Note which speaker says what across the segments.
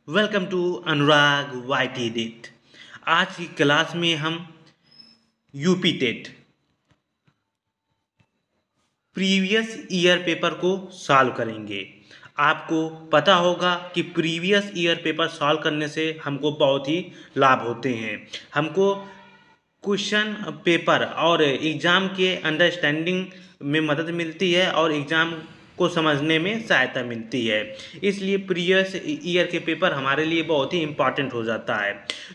Speaker 1: Welcome to Anurag वाईटी डिट। आज की क्लास में हम UP TET previous year paper को सॉल्व करेंगे। आपको पता होगा कि प्रीवियस ईयर पेपर सॉल्व करने से हमको बहुत ही लाभ होते हैं। हमको क्वेश्चन पेपर और एग्ज़ाम के अंडरस्टैंडिंग में मदद मिलती है और एग्ज़ाम को समझने में सहायता मिलती है। इसलिए प्रीवियस ईयर के पेपर हमारे लिए बहुत ही इम्पॉर्टेंट हो जाता है।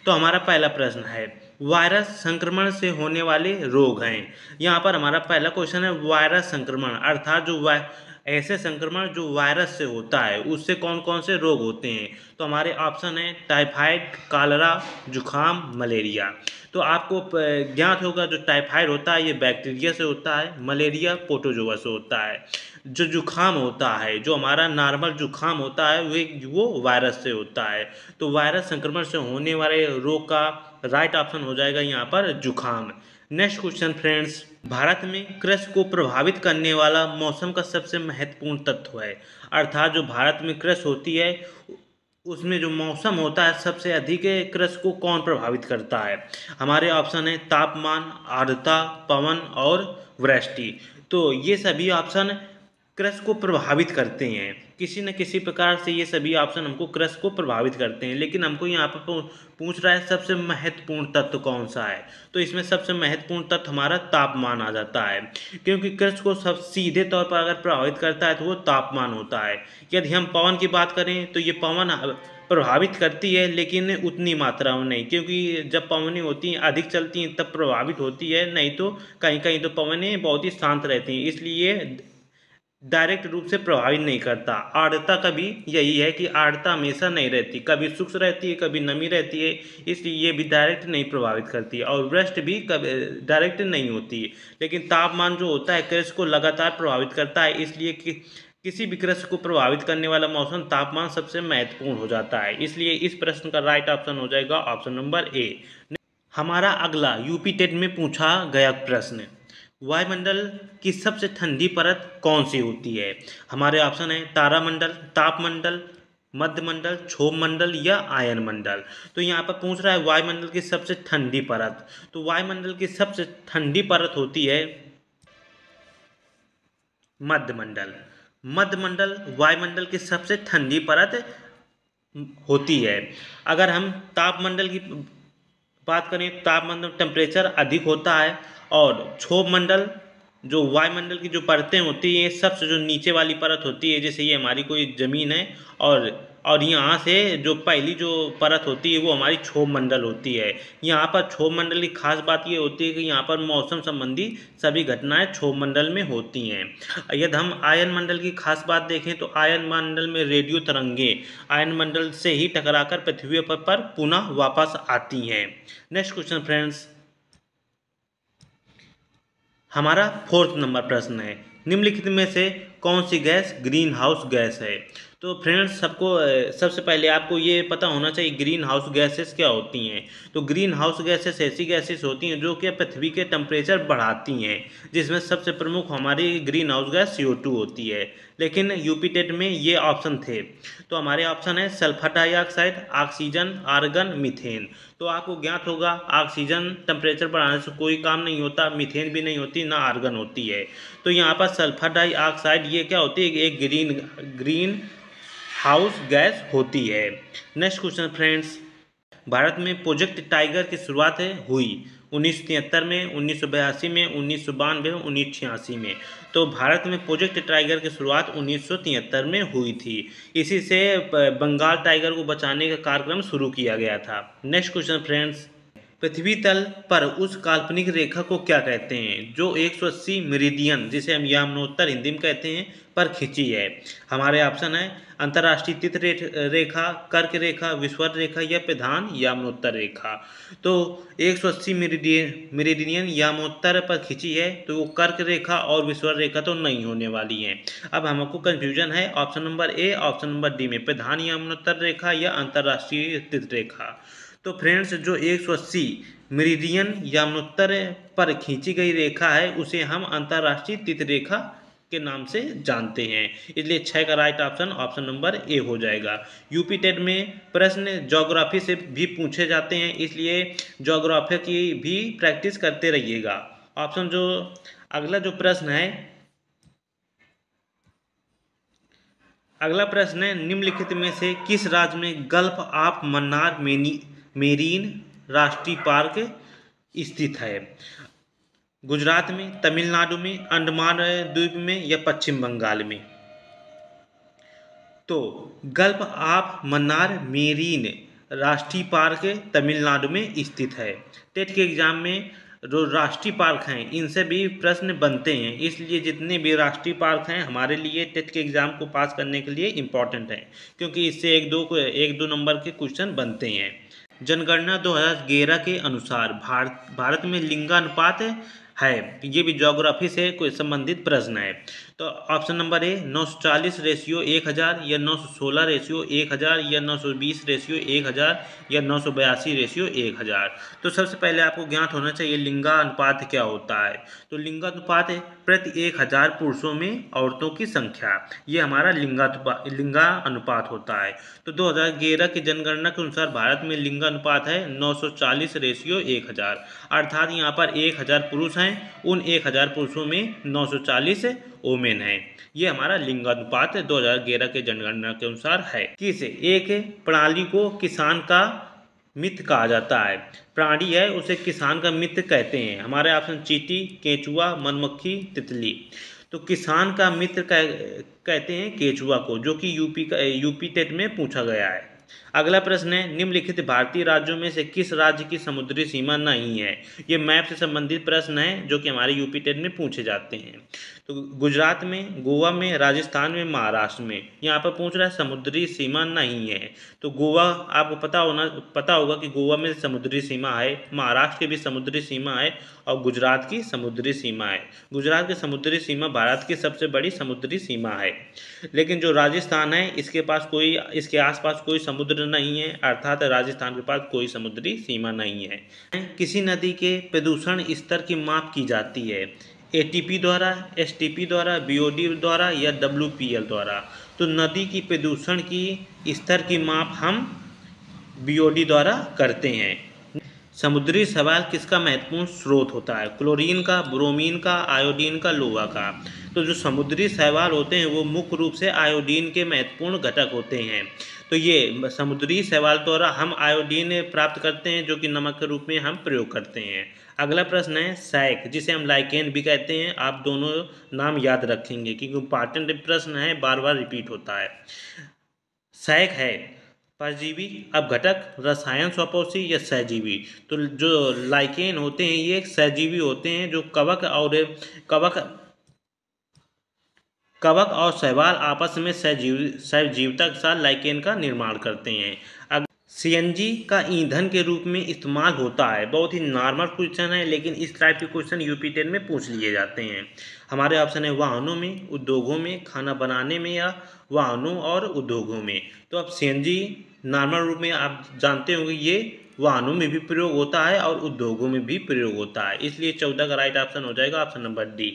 Speaker 1: तो हमारा पहला प्रश्न है, वायरस संक्रमण से होने वाले रोग हैं। यहाँ पर हमारा पहला क्वेश्चन है वायरस संक्रमण, अर्थात जो ऐसे संक्रमण जो वायरस से होता है उससे कौन कौन से रोग होते हैं। तो हमारे ऑप्शन है टाइफाइड, कॉलरा, जुखाम, मलेरिया। तो आपको ज्ञात होगा जो टाइफाइड होता है ये बैक्टीरिया से होता है, मलेरिया प्रोटोजोआ से होता है। जो जुखाम होता है, जो हमारा नॉर्मल जुखाम होता है वो वायरस से होता है। तो वायरस संक्रमण से होने वाले रोग का राइट ऑप्शन हो जाएगा यहाँ पर जुखाम। नेक्स्ट क्वेश्चन फ्रेंड्स, भारत में कृषि को प्रभावित करने वाला मौसम का सबसे महत्वपूर्ण तत्व है, अर्थात जो भारत में कृषि होती है उसमें जो मौसम होता है सबसे अधिक कृषि को कौन प्रभावित करता है। हमारे ऑप्शन है तापमान, आर्द्रता, पवन और वृष्टि। तो ये सभी ऑप्शन कृषि को प्रभावित करते हैं, किसी न किसी प्रकार से ये सभी ऑप्शन हमको कृषि को प्रभावित करते हैं। लेकिन हमको यहाँ पर पूछ रहा है सबसे महत्वपूर्ण तत्व कौन सा है। तो इसमें सबसे महत्वपूर्ण तत्व हमारा तापमान आ जाता है, क्योंकि कृषि को सब सीधे तौर पर अगर प्रभावित करता है तो वो तापमान होता है। यदि हम पवन की बात करें तो ये पवन प्रभावित करती है लेकिन उतनी मात्रा में नहीं, क्योंकि जब पवनें होती हैं अधिक चलती हैं तब प्रभावित होती है, नहीं तो कहीं कहीं तो पवनें बहुत ही शांत रहती हैं, इसलिए डायरेक्ट रूप से प्रभावित नहीं करता। आर्द्रता का भी यही है कि आर्द्रता हमेशा नहीं रहती, कभी शुष्क रहती है कभी नमी रहती है, इसलिए ये भी डायरेक्ट नहीं प्रभावित करती है। और वृष्टि भी कभी डायरेक्ट नहीं होती है। लेकिन तापमान जो होता है कृषि को लगातार प्रभावित करता है, इसलिए कि किसी भी कृषि को प्रभावित करने वाला मौसम तापमान सबसे महत्वपूर्ण हो जाता है। इसलिए इस प्रश्न का राइट ऑप्शन हो जाएगा ऑप्शन नंबर ए। हमारा अगला यूपी टेट में पूछा गया प्रश्न, वायुमंडल की सबसे ठंडी परत कौन सी होती है। हमारे ऑप्शन है तारामंडल, तापमंडल, मध्यमंडल, क्षोभमंडल या आयन मंडल। तो यहाँ पर पूछ रहा है वायुमंडल की सबसे ठंडी परत। तो वायुमंडल की सबसे ठंडी परत होती है मध्यमंडल। मध्यमंडल वायुमंडल की सबसे ठंडी परत होती है। अगर हम तापमंडल की बात करें, तापमंडल टेम्परेचर अधिक होता है। और क्षोभमंडल जो वायुमंडल की जो परतें होती हैं सबसे जो नीचे वाली परत होती है, जैसे ये हमारी कोई ज़मीन है और यहाँ से जो पहली जो परत होती है वो हमारी क्षोभमंडल होती है। यहाँ पर क्षोभमंडल की खास बात ये होती है कि यहाँ पर मौसम संबंधी सभी घटनाएं क्षोभमंडल में होती हैं। यदि हम आयन मंडल की खास बात देखें तो आयन मंडल में रेडियो तरंगें आयन मंडल से ही टकराकर पृथ्वी पर पुनः वापस आती हैं। नेक्स्ट क्वेश्चन फ्रेंड्स, हमारा फोर्थ नंबर प्रश्न है, निम्नलिखित में से कौन सी गैस ग्रीन हाउस गैस है। तो फ्रेंड्स सबसे पहले आपको ये पता होना चाहिए ग्रीन हाउस गैसेस क्या होती हैं। तो ग्रीन हाउस गैसेस ऐसी गैसेस होती हैं जो कि पृथ्वी के टेम्परेचर बढ़ाती हैं, जिसमें सबसे प्रमुख हमारी ग्रीन हाउस गैस CO2 होती है। लेकिन यूपी टेट में ये ऑप्शन थे। तो हमारे ऑप्शन है sulphur dioxide, oxygen, argon, methane. तो आपको ज्ञात होगा ऑक्सीजन टेम्परेचर बढ़ाने से कोई काम नहीं होता, मीथेन भी नहीं होती, ना आर्गन होती है। तो यहाँ पर सल्फर डाइऑक्साइड ये क्या होती है, एक ग्रीन हाउस गैस होती है। नेक्स्ट क्वेश्चन फ्रेंड्स, भारत में प्रोजेक्ट टाइगर की शुरुआत हुई 1973 में, 1982 में, 1992 में, 1986 में। तो भारत में प्रोजेक्ट टाइगर की शुरुआत 1973 में हुई थी। इसी से बंगाल टाइगर को बचाने का कार्यक्रम शुरू किया गया था। नेक्स्ट क्वेश्चन फ्रेंड्स, पृथ्वी तल पर उस काल्पनिक रेखा को क्या कहते हैं जो 180 मेरिडियन, जिसे हम यमुनोत्तर हिंदी में कहते हैं, पर खिंची है। हमारे ऑप्शन है अंतर्राष्ट्रीय तिथि रेखा, कर्क रेखा, विषुवत रेखा या प्रधान यमुनोत्तर रेखा। तो 180 मेरिडियन यमुनोत्तर पर खिंची है, तो वो कर्क रेखा और विषुवत रेखा तो नहीं होने वाली है। अब हमको कन्फ्यूजन है option number A, option number D में, प्रधान यमुनोत्तर रेखा या अंतर्राष्ट्रीय तिथि रेखा। तो फ्रेंड्स जो 180 मेरिडियन यमुनोत्तर पर खींची गई रेखा है उसे हम अंतर्राष्ट्रीय तिथि रेखा के नाम से जानते हैं। इसलिए 6 का right option option number A हो जाएगा। यूपी टेट में प्रश्न ज्योग्राफी से भी पूछे जाते हैं, इसलिए ज्योग्राफी की भी प्रैक्टिस करते रहिएगा। ऑप्शन जो अगला जो प्रश्न है, अगला प्रश्न है निम्नलिखित में से किस राज्य में गल्फ ऑफ मन्नार मेरीन राष्ट्रीय पार्क स्थित है? गुजरात में, तमिलनाडु में, अंडमान द्वीप में या पश्चिम बंगाल में? तो गल्फ ऑफ मन्नार मेरीन राष्ट्रीय पार्क तमिलनाडु में स्थित है। टेट के एग्जाम में जो राष्ट्रीय पार्क हैं इनसे भी प्रश्न बनते हैं, इसलिए जितने भी राष्ट्रीय पार्क हैं हमारे लिए टेट के एग्जाम को पास करने के लिए इम्पॉर्टेंट हैं, क्योंकि इससे एक दो नंबर के क्वेश्चन बनते हैं। जनगणना 2011 के अनुसार भारत में लिंगानुपात है, ये भी ज्योग्राफी से कोई संबंधित प्रश्न है। तो ऑप्शन नंबर ए 940 रेशियो 1000 या 916 रेशियो 1000 या 920 रेशियो 1000 या 982 रेशियो 1000। तो सबसे पहले आपको ज्ञात होना चाहिए लिंगानुपात क्या होता है। तो लिंगानुपात प्रति 1000 पुरुषों में औरतों की संख्या, ये हमारा लिंगानुपात होता है। तो 2011 की जनगणना के अनुसार भारत में लिंगानुपात है 940 रेशियो 1000, अर्थात यहाँ पर 1000 पुरुष हैं, उन 1000 पुरुषों में 940 वोमेन है। ये हमारा लिंगानुपात 2011 के जनगणना के अनुसार है। किस एक प्रणाली को किसान का मित्र कहा जाता है? प्राणी है उसे किसान का मित्र कहते हैं। हमारे ऑप्शन चींटी, केंचुआ, मधुमक्खी, तितली। तो किसान का मित्र कहते हैं केंचुआ को, जो कि यूपी टेट में पूछा गया है। अगला प्रश्न है निम्नलिखित भारतीय राज्यों में से किस राज्य की समुद्री सीमा नहीं है? ये मैप से संबंधित प्रश्न है जो कि हमारे यूपी टेट में पूछे जाते हैं। तो गुजरात में, गोवा में, राजस्थान में, महाराष्ट्र में, यहाँ पर पूछ रहा है समुद्री सीमा नहीं है। तो गोवा आपको पता होगा कि गोवा में समुद्री सीमा है, महाराष्ट्र की भी समुद्री सीमा है और गुजरात की समुद्री सीमा है। गुजरात की समुद्री सीमा भारत की सबसे बड़ी समुद्री सीमा है। लेकिन जो राजस्थान है इसके आसपास कोई समुद्र नहीं है, अर्थात राजस्थान के पास कोई समुद्री सीमा नहीं है। किसी नदी के प्रदूषण स्तर की माप की जाती है? एटीपी द्वारा, एसटीपी द्वारा, बीओडी द्वारा या डब्ल्यूपीएल द्वारा? तो नदी की प्रदूषण की स्तर की माप हम बीओडी द्वारा करते हैं। समुद्री शैवाल किसका महत्वपूर्ण स्रोत होता है? क्लोरीन का, ब्रोमीन का, आयोडीन का, लोहा का? तो जो समुद्री शैवाल होते हैं वो मुख्य रूप से आयोडीन के महत्वपूर्ण घटक होते हैं। तो ये समुद्री शैवाल द्वारा हम आयोडीन प्राप्त करते हैं, जो कि नमक के रूप में हम प्रयोग करते हैं। अगला प्रश्न है सैक, जिसे हम लाइकेन भी कहते हैं। आप दोनों नाम याद रखेंगे क्योंकि इंपॉर्टेंट प्रश्न है, बार बार रिपीट होता है। सैक है परजीवी, अपघटक, रसायन स्वपोषी या सहजीवी? तो जो लाइकेन होते हैं ये सहजीवी होते हैं, जो कवक और शैवाल आपस में सहजीविता के साथ लाइकेन का निर्माण करते हैं। सीएनजी का ईंधन के रूप में इस्तेमाल होता है। बहुत ही नॉर्मल क्वेश्चन है, लेकिन इस टाइप के क्वेश्चन यूपी टेट में पूछ लिए जाते हैं। हमारे ऑप्शन है वाहनों में, उद्योगों में, खाना बनाने में या वाहनों और उद्योगों में। तो अब सीएनजी नॉर्मल रूप में आप जानते होंगे ये वाहनों में भी प्रयोग होता है और उद्योगों में भी प्रयोग होता है, इसलिए 14 का राइट ऑप्शन हो जाएगा option number D.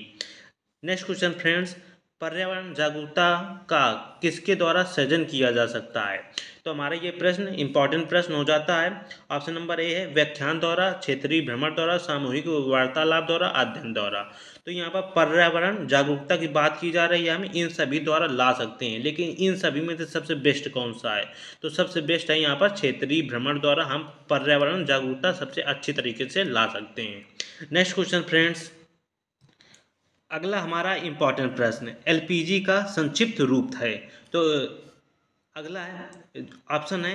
Speaker 1: Next question friends, पर्यावरण जागरूकता का किसके द्वारा सृजन किया जा सकता है? तो हमारा ये प्रश्न इंपॉर्टेंट प्रश्न हो जाता है। ऑप्शन नंबर ए है व्याख्यान द्वारा, क्षेत्रीय भ्रमण द्वारा, सामूहिक वार्तालाप द्वारा, अध्ययन द्वारा। तो यहाँ पर पर्यावरण जागरूकता की बात की जा रही है, हम इन सभी द्वारा ला सकते हैं, लेकिन इन सभी में से सबसे बेस्ट कौन सा है? तो सबसे बेस्ट है यहाँ पर क्षेत्रीय भ्रमण द्वारा हम पर्यावरण जागरूकता सबसे अच्छी तरीके से ला सकते हैं। नेक्स्ट क्वेश्चन फ्रेंड्स, अगला हमारा इंपॉर्टेंट प्रश्न एलपीजी का संक्षिप्त रूप है। तो अगला है ऑप्शन है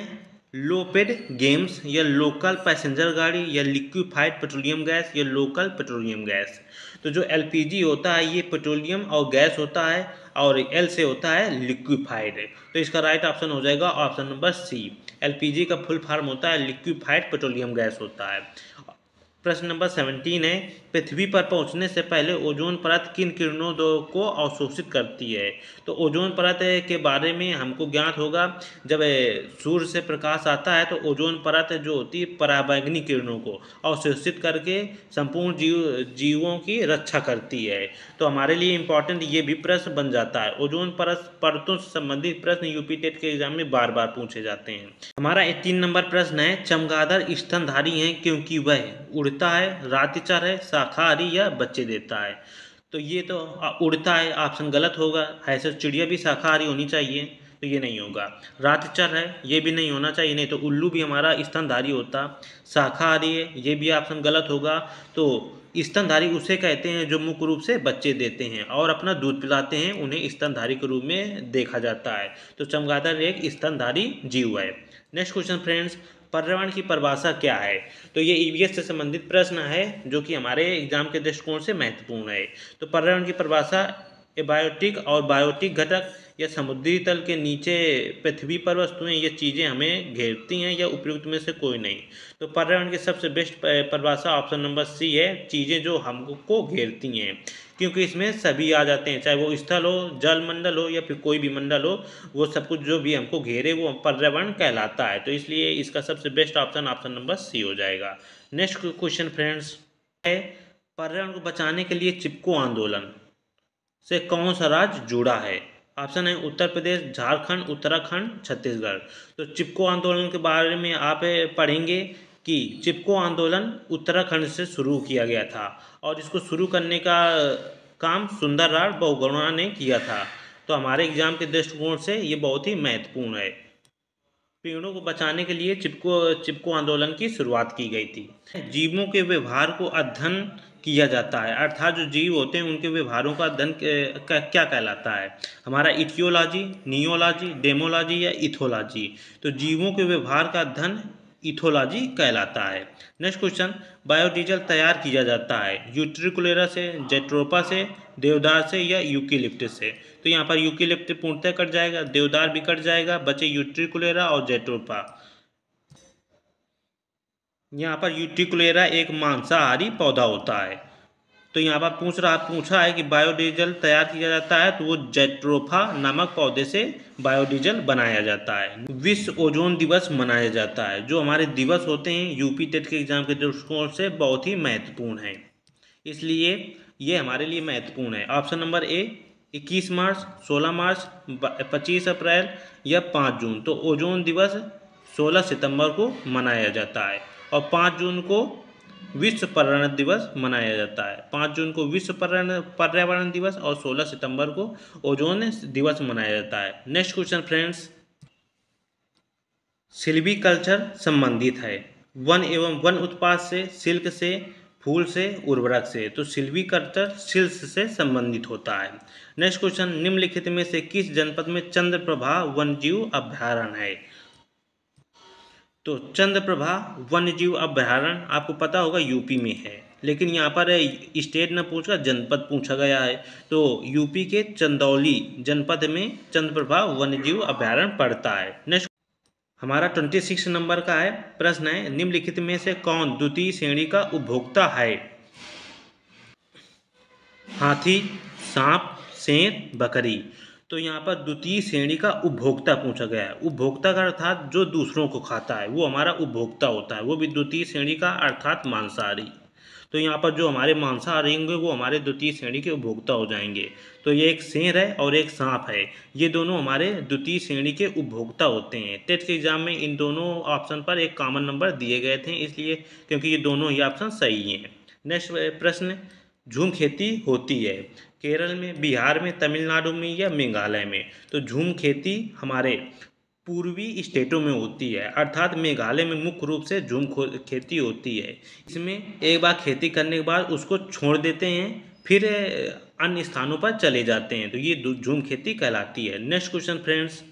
Speaker 1: लोपेड गेम्स या लोकल पैसेंजर गाड़ी या लिक्विफाइड पेट्रोलियम गैस या लोकल पेट्रोलियम गैस। तो जो एलपीजी होता है ये पेट्रोलियम और गैस होता है और एल से होता है लिक्विफाइड। तो इसका राइट ऑप्शन हो जाएगा ऑप्शन नंबर सी। एलपीजी का फुल फॉर्म होता है लिक्विफाइड पेट्रोलियम गैस होता है। प्रश्न नंबर 17 है, पृथ्वी पर पहुंचने से पहले ओजोन परत किन किरणों को अवशोषित करती है। तो ओजोन परत के बारे में हमको ज्ञात होगा, जब सूर्य से प्रकाश आता है तो ओजोन परत जो होती है पराबैंगनी किरणों को अवशोषित करके संपूर्ण जीवों की रक्षा करती है। तो हमारे लिए इम्पोर्टेंट ये भी प्रश्न बन जाता है। ओजोन परतों से संबंधित प्रश्न यूपी टेट के एग्जाम में बार बार पूछे जाते हैं। हमारा 18 नंबर प्रश्न है, चमगादड़ स्तनधारी है क्योंकि वह उड़ता है, रातिचर है, शाकाहारी या बच्चे देता है। तो ये तो उड़ता है, ऑप्शन गलत होगा। ऐसे चिड़िया भी शाकाहारी होनी चाहिए, तो ये नहीं होगा। रातचर है, ये भी नहीं होना चाहिए, नहीं तो उल्लू भी हमारा स्तनधारी होता। शाकाहारी है, ये भी ऑप्शन गलत होगा। तो स्तनधारी उसे कहते हैं जो मुख्य रूप से बच्चे देते हैं और अपना दूध पिलाते हैं, उन्हें स्तनधारी के रूप में देखा जाता है। तो चमगादड़ एक स्तनधारी जीव है। नेक्स्ट क्वेश्चन फ्रेंड्स, पर्यावरण की परिभाषा क्या है। तो ये ईवीएस से संबंधित प्रश्न है जो कि हमारे एग्जाम के दृष्टिकोण से महत्वपूर्ण है। तो पर्यावरण की परिभाषा, एबायोटिक और बायोटिक घटक या समुद्री तल के नीचे पृथ्वी पर वस्तुएं, ये चीज़ें हमें घेरती हैं या उपयुक्त में से कोई नहीं। तो पर्यावरण की सबसे बेस्ट परिभाषा ऑप्शन नंबर सी है, चीज़ें जो हमको घेरती हैं, क्योंकि इसमें सभी आ जाते हैं, चाहे वो स्थल हो, जल मंडल हो या फिर कोई भी मंडल हो, वो सब कुछ जो भी हमको घेरे वो पर्यावरण कहलाता है। तो इसलिए इसका सबसे best option option number C हो जाएगा। नेक्स्ट क्वेश्चन फ्रेंड्स है, पर्यावरण को बचाने के लिए चिपको आंदोलन से कौन सा राज्य जुड़ा है। ऑप्शन है उत्तर प्रदेश, झारखंड, उत्तराखंड, छत्तीसगढ़। तो चिपको आंदोलन के बारे में आप पढ़ेंगे कि चिपको आंदोलन उत्तराखंड से शुरू किया गया था और इसको शुरू करने का काम सुंदरलाल बहुगुणा ने किया था। तो हमारे एग्जाम के दृष्टिकोण से ये बहुत ही महत्वपूर्ण है। पेड़ों को बचाने के लिए चिपको आंदोलन की शुरुआत की गई थी। जीवों के व्यवहार को अध्ययन किया जाता है, अर्थात जो जीव होते हैं उनके व्यवहारों का अध्ययन क्या कहलाता है। हमारा इटियोलॉजी, नियोलॉजी, डेमोलॉजी या इथोलॉजी। तो जीवों के व्यवहार का अध्ययन इथोलॉजी कहलाता है। नेक्स्ट क्वेश्चन, बायोडीजल तैयार किया जाता है यूट्रिकुलेरा से, जेट्रोपा से, देवदार से या यूकेलिप्टस से। तो यहाँ पर यूकेलिप्टस पूर्णतः कट जाएगा, देवदार भी कट जाएगा, बचे यूट्रिकुलेरा और जेट्रोपा। यहाँ पर यूट्रिकुलेरा एक मांसाहारी पौधा होता है। तो यहाँ पर पूछा है कि बायोडीजल तैयार किया जाता है, तो वो जेट्रोफा नामक पौधे से बायोडीजल बनाया जाता है। विश्व ओजोन दिवस मनाया जाता है। जो हमारे दिवस होते हैं यूपी टेट के एग्जाम के दृष्टिकोण से बहुत ही महत्वपूर्ण है, इसलिए ये हमारे लिए महत्वपूर्ण है। ऑप्शन नंबर ए 21 मार्च, 16 मार्च, 25 अप्रैल या 5 जून। तो ओजोन दिवस 16 सितंबर को मनाया जाता है और 5 जून को विश्व पर्यावरण दिवस मनाया जाता है। 5 जून को विश्व पर्यावरण दिवस और 16 सितंबर को ओजोन दिवस मनाया जाता है। नेक्स्ट क्वेश्चन फ्रेंड्स, सिल्वीकल्चर संबंधित है वन एवं वन उत्पाद से, सिल्क से, फूल से, उर्वरक से। तो सिल्वीकल्चर सिल्क से संबंधित होता है। नेक्स्ट क्वेश्चन, निम्नलिखित में से किस जनपद में चंद्रप्रभा वन्यजीव अभयारण्य है। तो चंद्रप्रभा वन्यजीव अभयारण्य आपको पता होगा यूपी में है, लेकिन यहाँ पर स्टेट न पूछकर जनपद पूछा गया है। तो यूपी के चंदौली जनपद में चंद्रप्रभा वन्यजीव अभयारण्य पड़ता है। नेक्स्ट हमारा 26 नंबर का है प्रश्न है, निम्नलिखित में से कौन द्वितीय श्रेणी का उपभोक्ता है। हाथी, सांप, शेर, बकरी। तो यहाँ पर द्वितीय श्रेणी का उपभोक्ता पूछा गया है। उपभोक्ता का अर्थात जो दूसरों को खाता है वो हमारा उपभोक्ता होता है, वो भी द्वितीय श्रेणी का अर्थात मांसाहारी। तो यहाँ पर जो हमारे मांसाहारी होंगे वो हमारे द्वितीय श्रेणी के उपभोक्ता हो जाएंगे। तो ये एक शेर है और एक सांप है, ये दोनों हमारे द्वितीय श्रेणी के उपभोक्ता होते हैं। टेट के एग्जाम में इन दोनों ऑप्शन पर एक कॉमन नंबर दिए गए थे, इसलिए क्योंकि ये दोनों ही ऑप्शन सही हैं। नेक्स्ट प्रश्न, झूम खेती होती है केरल में, बिहार में, तमिलनाडु में या मेघालय में। तो झूम खेती हमारे पूर्वी स्टेटों में होती है, अर्थात मेघालय में मुख्य रूप से झूम खेती होती है। इसमें एक बार खेती करने के बाद उसको छोड़ देते हैं, फिर अन्य स्थानों पर चले जाते हैं, तो ये झूम खेती कहलाती है। नेक्स्ट क्वेश्चन फ्रेंड्स,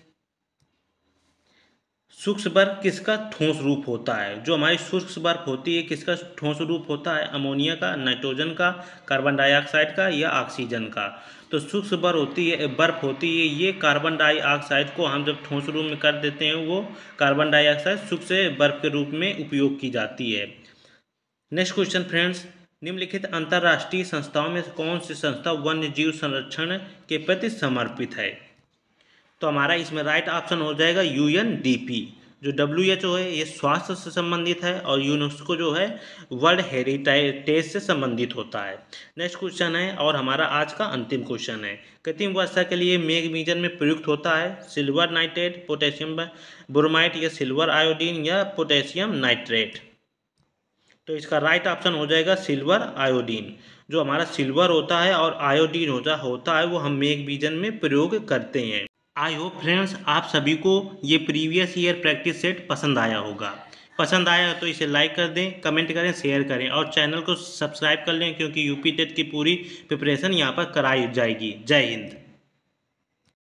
Speaker 1: शुष्क बर्फ किसका ठोस रूप होता है। जो हमारी शुष्क बर्फ होती है किसका ठोस रूप होता है, अमोनिया का, नाइट्रोजन का, कार्बन डाइऑक्साइड का या ऑक्सीजन का। तो शुष्क बर्फ होती है ये कार्बन डाइऑक्साइड को हम जब ठोस रूप में कर देते हैं वो कार्बन डाइऑक्साइड शुष्क बर्फ के रूप में उपयोग की जाती है। नेक्स्ट क्वेश्चन फ्रेंड्स, निम्नलिखित अंतर्राष्ट्रीय संस्थाओं में से कौन सी संस्था वन्य जीव संरक्षण के प्रति समर्पित है? तो हमारा इसमें राइट ऑप्शन हो जाएगा UNDP। जो WHO है ये स्वास्थ्य से संबंधित है और यूनेस्को जो है वर्ल्ड हेरिटेज से संबंधित होता है। नेक्स्ट क्वेश्चन है और हमारा आज का अंतिम क्वेश्चन है, कृत्रिम वर्षा के लिए मैग्नीशियम में प्रयुक्त होता है सिल्वर नाइट्रेट, पोटेशियम ब्रोमाइड या सिल्वर आयोडीन या पोटेशियम नाइट्रेट? तो इसका राइट ऑप्शन हो जाएगा सिल्वर आयोडीन। जो हमारा सिल्वर होता है और आयोडीन होता है वो हम मैग्नीशियम में प्रयोग करते हैं। आई होप फ्रेंड्स आप सभी को ये प्रीवियस ईयर प्रैक्टिस सेट पसंद आया होगा। पसंद आया तो इसे लाइक कर दें, कमेंट करें, शेयर करें और चैनल को सब्सक्राइब कर लें, क्योंकि यूपी टेट की पूरी प्रिपरेशन यहाँ पर कराई जाएगी। जय हिंद।